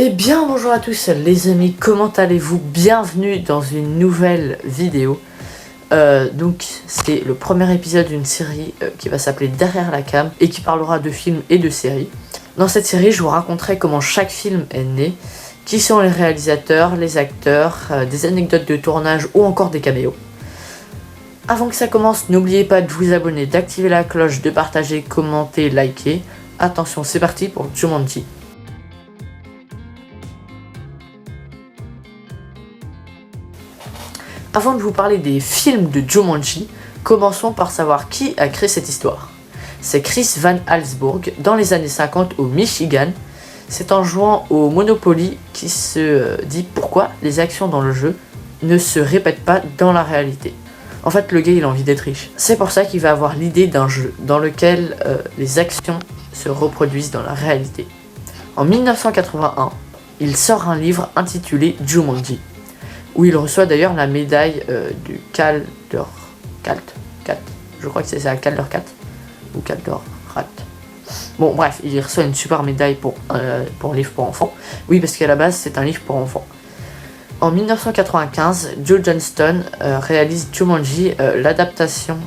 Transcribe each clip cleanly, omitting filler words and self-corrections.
Eh bien bonjour à tous les amis, comment allez-vous? Bienvenue dans une nouvelle vidéo. Donc c'est le premier épisode d'une série qui va s'appeler Derrière la cam et qui parlera de films et de séries. Dans cette série je vous raconterai comment chaque film est né, qui sont les réalisateurs, les acteurs, des anecdotes de tournage ou encore des caméos. Avant que ça commence, n'oubliez pas de vous abonner, d'activer la cloche, de partager, commenter, liker. Attention, c'est parti pour Jumanji. Avant de vous parler des films de Jumanji, commençons par savoir qui a créé cette histoire. C'est Chris Van Allsburg dans les années 50 au Michigan. C'est en jouant au Monopoly qu'il se dit pourquoi les actions dans le jeu ne se répètent pas dans la réalité. En fait, le gars il a envie d'être riche. C'est pour ça qu'il va avoir l'idée d'un jeu dans lequel les actions se reproduisent dans la réalité. En 1981, il sort un livre intitulé Jumanji, où il reçoit d'ailleurs la médaille du Calder Cat. Je crois que c'est ça, Calder Cat ou Calder Rat. Bon bref, il reçoit une super médaille pour un livre pour enfants. Oui, parce qu'à la base c'est un livre pour enfants. En 1995, Joe Johnston réalise Jumanji, l'adaptation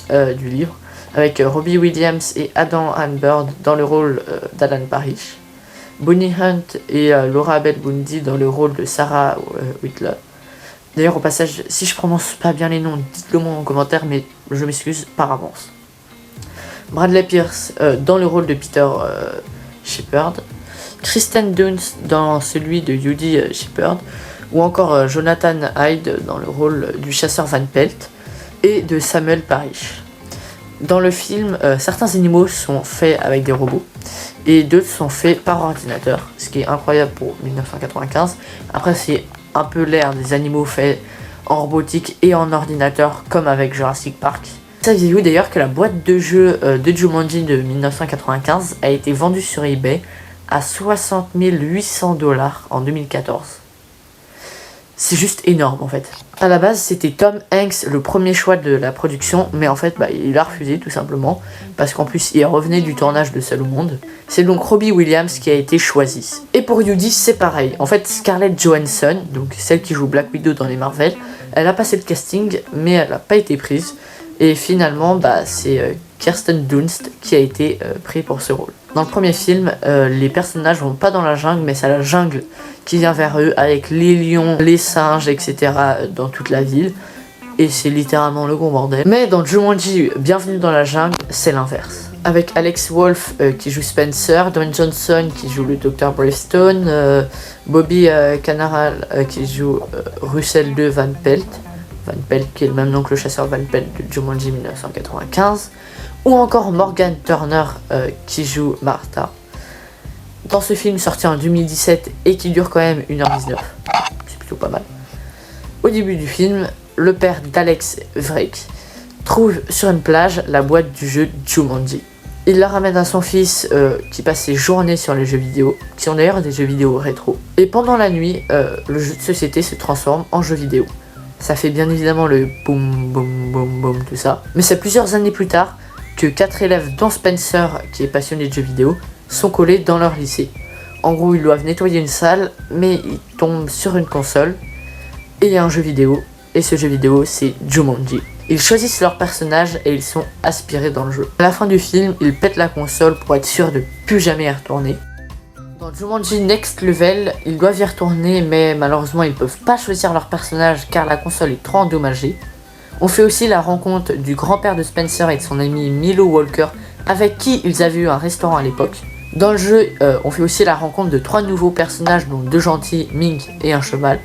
du livre, avec Robbie Williams et Adam Bird dans le rôle d'Alan Parrish, Bonnie Hunt et Laura Bell Bundy dans le rôle de Sarah Whitlow. D'ailleurs, au passage, si je prononce pas bien les noms, dites-le moi en commentaire, mais je m'excuse par avance. Bradley Pierce dans le rôle de Peter Shepherd, Kristen Dunst dans celui de Judy Shepherd, ou encore Jonathan Hyde dans le rôle du chasseur Van Pelt, et de Samuel Parrish. Dans le film, certains animaux sont faits avec des robots, et d'autres sont faits par ordinateur, ce qui est incroyable pour 1995. Après, c'est un peu l'ère des animaux faits en robotique et en ordinateur, comme avec Jurassic Park. Saviez-vous d'ailleurs que la boîte de jeu de Jumanji de 1995 a été vendue sur eBay à 60 800 $ en 2014? C'est juste énorme en fait. À la base c'était Tom Hanks le premier choix de la production, mais en fait il a refusé tout simplement, parce qu'en plus il revenait du tournage de Seul au monde. C'est donc Robbie Williams qui a été choisi. Et pour Judy c'est pareil, en fait Scarlett Johansson, donc celle qui joue Black Widow dans les Marvel, elle a passé le casting mais elle n'a pas été prise. Et finalement c'est Kirsten Dunst qui a été pris pour ce rôle. Dans le premier film, les personnages vont pas dans la jungle, mais c'est la jungle qui vient vers eux, avec les lions, les singes, etc. dans toute la ville. Et c'est littéralement le gros bordel. Mais dans Jumanji, Bienvenue dans la jungle, c'est l'inverse. Avec Alex Wolff qui joue Spencer, Dwayne Johnson qui joue le Dr Bravestone, Bobby Cannavale qui joue Russell de Van Pelt qui est le même nom que le chasseur Van Pelt de Jumanji 1995, ou encore Morgan Turner qui joue Martha. Dans ce film sorti en 2017 et qui dure quand même 1h19, c'est plutôt pas mal. Au début du film, le père d'Alex Vrek trouve sur une plage la boîte du jeu Jumanji. Il la ramène à son fils qui passe ses journées sur les jeux vidéo, qui sont d'ailleurs des jeux vidéo rétro. Et pendant la nuit, le jeu de société se transforme en jeu vidéo. Ça fait bien évidemment le boum boum boum boum tout ça. Mais c'est plusieurs années plus tard que 4 élèves dont Spencer, qui est passionné de jeux vidéo, sont collés dans leur lycée. En gros, ils doivent nettoyer une salle, mais ils tombent sur une console, et il y a un jeu vidéo, et ce jeu vidéo c'est Jumanji. Ils choisissent leur personnage et ils sont aspirés dans le jeu. À la fin du film, ils pètent la console pour être sûrs de plus jamais y retourner. Dans Jumanji Next Level, ils doivent y retourner, mais malheureusement ils peuvent pas choisir leur personnage car la console est trop endommagée. On fait aussi la rencontre du grand-père de Spencer et de son ami Milo Walker, avec qui ils avaient eu un restaurant à l'époque. Dans le jeu, on fait aussi la rencontre de 3 nouveaux personnages, dont 2 gentils, Mink et un cheval.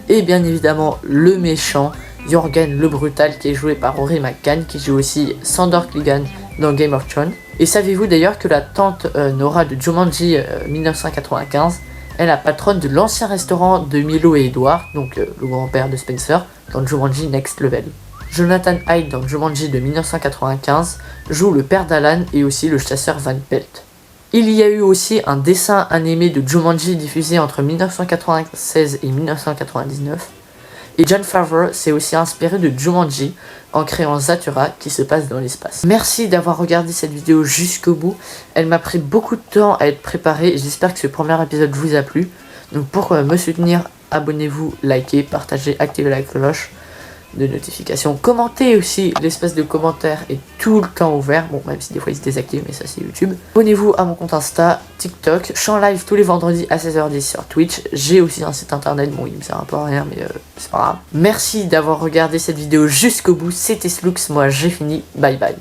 Et bien évidemment le méchant, Jürgen le Brutal, qui est joué par Rory McCann, qui joue aussi Sandor Clegane dans Game of Thrones. Et savez-vous d'ailleurs que la tante Nora de Jumanji 1995 est la patronne de l'ancien restaurant de Milo et Edward, donc le grand-père de Spencer, dans Jumanji Next Level. Jonathan Hyde dans Jumanji de 1995 joue le père d'Alan et aussi le chasseur Van Pelt. Il y a eu aussi un dessin animé de Jumanji diffusé entre 1996 et 1999. Et Jon Favreau s'est aussi inspiré de Jumanji en créant Zathura qui se passe dans l'espace. Merci d'avoir regardé cette vidéo jusqu'au bout. Elle m'a pris beaucoup de temps à être préparée. J'espère que ce premier épisode vous a plu. Donc pour me soutenir, abonnez-vous, likez, partagez, activez la cloche de notification, commentez aussi, l'espace de commentaires est tout le temps ouvert, bon même si des fois il se désactive mais ça c'est YouTube. Abonnez-vous à mon compte Insta, TikTok, je suis en live tous les vendredis à 16h10 sur Twitch, j'ai aussi un site internet, bon il me sert un peu à rien mais c'est pas grave. Merci d'avoir regardé cette vidéo jusqu'au bout, c'était Slux, moi j'ai fini, bye bye.